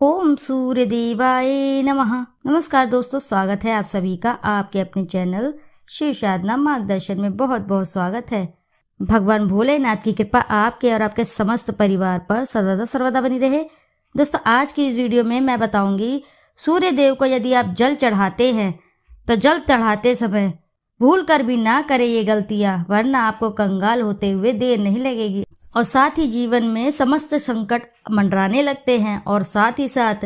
ओम सूर्य देवाय नमः। नमस्कार दोस्तों, स्वागत है आप सभी का आपके अपने चैनल शिव साधना मार्गदर्शन में। बहुत बहुत स्वागत है। भगवान भोलेनाथ की कृपा आपके और आपके समस्त परिवार पर सदा सर्वदा बनी रहे। दोस्तों, आज की इस वीडियो में मैं बताऊंगी सूर्य देव को यदि आप जल चढ़ाते हैं तो जल चढ़ाते समय भूल कर भी ना करें ये गलतियां, वरना आपको कंगाल होते हुए देर नहीं लगेगी और साथ ही जीवन में समस्त संकट मंडराने लगते हैं और साथ ही साथ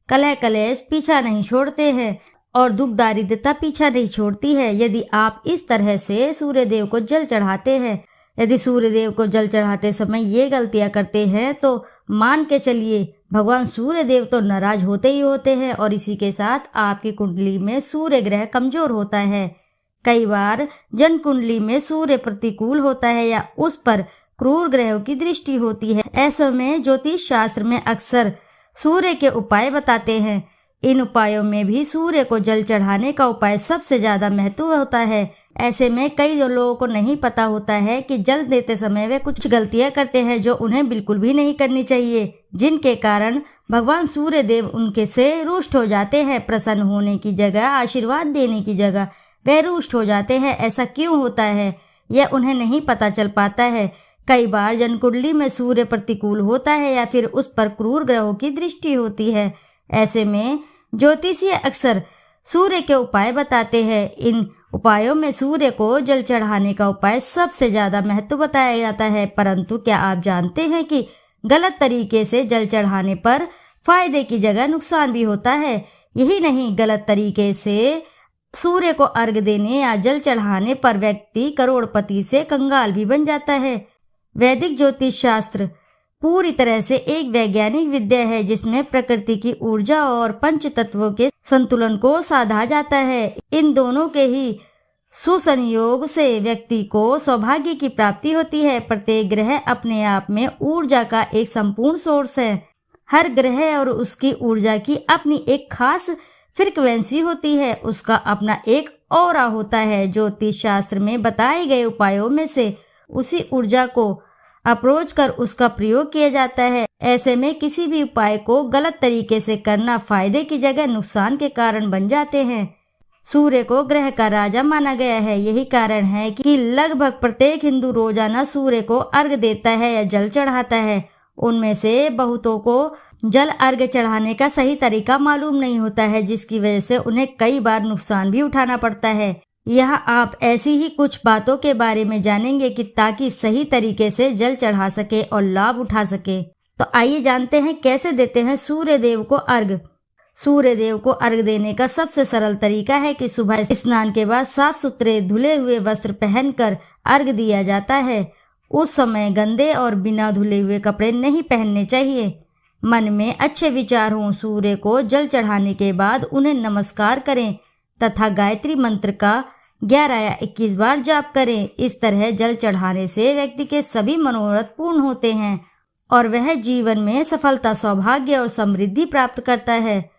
कलह कलेश पीछा नहीं छोड़ते हैं और दुख दारिद्रता पीछा नहीं छोड़ती है। यदि आप इस तरह से सूर्य देव को जल चढ़ाते हैं, यदि सूर्य देव को जल चढ़ाते समय ये गलतियां करते हैं तो मान के चलिए भगवान सूर्य देव तो नाराज होते ही होते हैं और इसी के साथ आपकी कुंडली में सूर्य ग्रह कमजोर होता है। कई बार जन कुंडली में सूर्य प्रतिकूल होता है या उस पर क्रूर ग्रहों की दृष्टि होती है। ऐसे में ज्योतिष शास्त्र में अक्सर सूर्य के उपाय बताते हैं। इन उपायों में भी सूर्य को जल चढ़ाने का उपाय सबसे ज्यादा महत्व होता है। ऐसे में कई लोगों को नहीं पता होता है कि जल देते समय वे कुछ गलतियां करते हैं जो उन्हें बिल्कुल भी नहीं करनी चाहिए, जिनके कारण भगवान सूर्य देव उनके से रुष्ट हो जाते हैं। प्रसन्न होने की जगह, आशीर्वाद देने की जगह वे रुष्ट हो जाते हैं। ऐसा क्यों होता है यह उन्हें नहीं पता चल पाता है। कई बार जनकुंडली में सूर्य प्रतिकूल होता है या फिर उस पर क्रूर ग्रहों की दृष्टि होती है। ऐसे में ज्योतिषी अक्सर सूर्य के उपाय बताते हैं। इन उपायों में सूर्य को जल चढ़ाने का उपाय सबसे ज्यादा महत्व बताया जाता है। परंतु क्या आप जानते हैं कि गलत तरीके से जल चढ़ाने पर फायदे की जगह नुकसान भी होता है। यही नहीं, गलत तरीके से सूर्य को अर्घ्य देने या जल चढ़ाने पर व्यक्ति करोड़पति से कंगाल भी बन जाता है। वैदिक ज्योतिष शास्त्र पूरी तरह से एक वैज्ञानिक विद्या है जिसमें प्रकृति की ऊर्जा और पंच तत्वों के संतुलन को साधा जाता है। इन दोनों के ही सुसंयोग से व्यक्ति को सौभाग्य की प्राप्ति होती है। प्रत्येक ग्रह अपने आप में ऊर्जा का एक संपूर्ण सोर्स है। हर ग्रह और उसकी ऊर्जा की अपनी एक खास फ्रीक्वेंसी होती है, उसका अपना एक ऑरा होता है। ज्योतिष शास्त्र में बताए गए उपायों में से उसी ऊर्जा को अप्रोच कर उसका प्रयोग किया जाता है। ऐसे में किसी भी उपाय को गलत तरीके से करना फायदे की जगह नुकसान के कारण बन जाते हैं। सूर्य को ग्रह का राजा माना गया है। यही कारण है कि लगभग प्रत्येक हिंदू रोजाना सूर्य को अर्घ्य देता है या जल चढ़ाता है। उनमें से बहुतों को जल अर्घ्य चढ़ाने का सही तरीका मालूम नहीं होता है, जिसकी वजह से उन्हें कई बार नुकसान भी उठाना पड़ता है। यहाँ आप ऐसी ही कुछ बातों के बारे में जानेंगे कि ताकि सही तरीके से जल चढ़ा सके और लाभ उठा सके। तो आइए जानते हैं कैसे देते हैं सूर्य देव को अर्घ्य। सूर्य देव को अर्घ्य देने का सबसे सरल तरीका है कि सुबह स्नान के बाद साफ सुथरे धुले हुए वस्त्र पहनकर अर्घ्य दिया जाता है। उस समय गंदे और बिना धुले हुए कपड़े नहीं पहनने चाहिए। मन में अच्छे विचार हों। सूर्य को जल चढ़ाने के बाद उन्हें नमस्कार करें तथा गायत्री मंत्र का 11 या 21 बार जाप करें। इस तरह जल चढ़ाने से व्यक्ति के सभी मनोरथ पूर्ण होते हैं और वह जीवन में सफलता, सौभाग्य और समृद्धि प्राप्त करता है।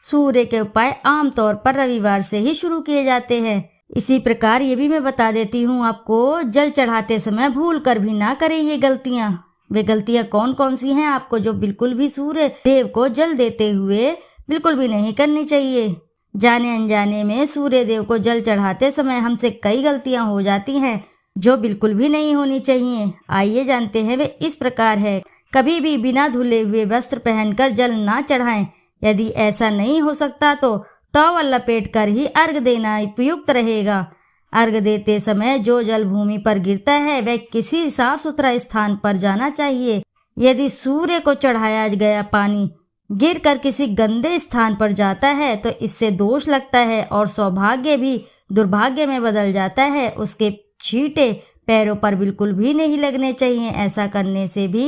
सूर्य के उपाय आमतौर पर रविवार से ही शुरू किए जाते हैं। इसी प्रकार ये भी मैं बता देती हूँ आपको, जल चढ़ाते समय भूल कर भी ना करें ये गलतियाँ। वे गलतियाँ कौन कौन सी हैं आपको जो बिल्कुल भी सूर्य देव को जल देते हुए बिल्कुल भी नहीं करनी चाहिए। जाने अनजाने में सूर्य देव को जल चढ़ाते समय हमसे कई गलतियां हो जाती हैं जो बिल्कुल भी नहीं होनी चाहिए। आइए जानते हैं वे इस प्रकार है। कभी भी बिना धुले हुए वस्त्र पहनकर जल ना चढ़ाएं। यदि ऐसा नहीं हो सकता तो टॉवल लपेट कर ही अर्घ्य देना उपयुक्त रहेगा। अर्घ्य देते समय जो जल भूमि पर गिरता है वह किसी साफ सुथरा स्थान पर जाना चाहिए। यदि सूर्य को चढ़ाया गया पानी गिर कर किसी गंदे स्थान पर जाता है तो इससे दोष लगता है और सौभाग्य भी दुर्भाग्य में बदल जाता है। उसके छींटे पैरों पर बिल्कुल भी नहीं लगने चाहिए। ऐसा करने से भी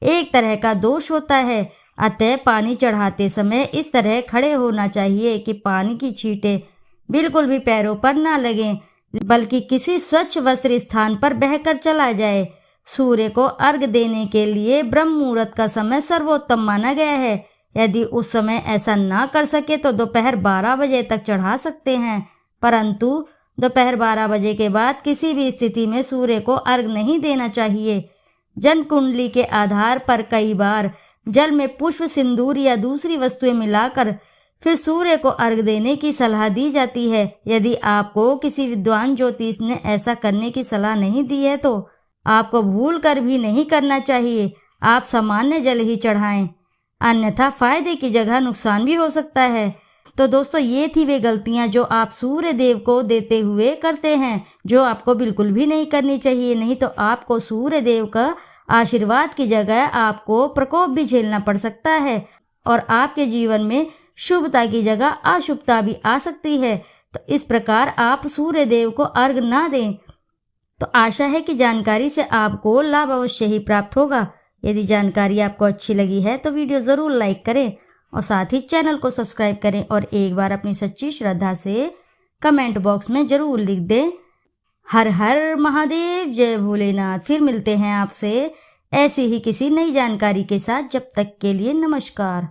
एक तरह का दोष होता है। अतः पानी चढ़ाते समय इस तरह खड़े होना चाहिए कि पानी की छींटे बिल्कुल भी पैरों पर ना लगें, बल्कि किसी स्वच्छ वस्त्र स्थान पर बहकर चला जाए। सूर्य को अर्घ्य देने के लिए ब्रह्म मुहूर्त का समय सर्वोत्तम माना गया है। यदि उस समय ऐसा ना कर सके तो दोपहर 12 बजे तक चढ़ा सकते हैं, परंतु दोपहर 12 बजे के बाद किसी भी स्थिति में सूर्य को अर्घ्य नहीं देना चाहिए। जन कुंडली के आधार पर कई बार जल में पुष्प, सिंदूर या दूसरी वस्तुएं मिलाकर फिर सूर्य को अर्घ देने की सलाह दी जाती है। यदि आपको किसी विद्वान ज्योतिष ने ऐसा करने की सलाह नहीं दी है तो आपको भूल कर भी नहीं करना चाहिए। आप सामान्य जल ही चढ़ाएं, अन्यथा फायदे की जगह नुकसान भी हो सकता है। तो दोस्तों, ये थी वे गलतियां जो आप सूर्य देव को देते हुए करते हैं, जो आपको बिल्कुल भी नहीं करनी चाहिए। नहीं तो आपको सूर्य देव का आशीर्वाद की जगह आपको प्रकोप भी झेलना पड़ सकता है और आपके जीवन में शुभता की जगह अशुभता भी आ सकती है। तो इस प्रकार आप सूर्य देव को अर्घ ना दें। तो आशा है कि जानकारी से आपको लाभ अवश्य ही प्राप्त होगा। यदि जानकारी आपको अच्छी लगी है तो वीडियो ज़रूर लाइक करें और साथ ही चैनल को सब्सक्राइब करें और एक बार अपनी सच्ची श्रद्धा से कमेंट बॉक्स में ज़रूर लिख दें, हर हर महादेव, जय भोलेनाथ। फिर मिलते हैं आपसे ऐसी ही किसी नई जानकारी के साथ। जब तक के लिए नमस्कार।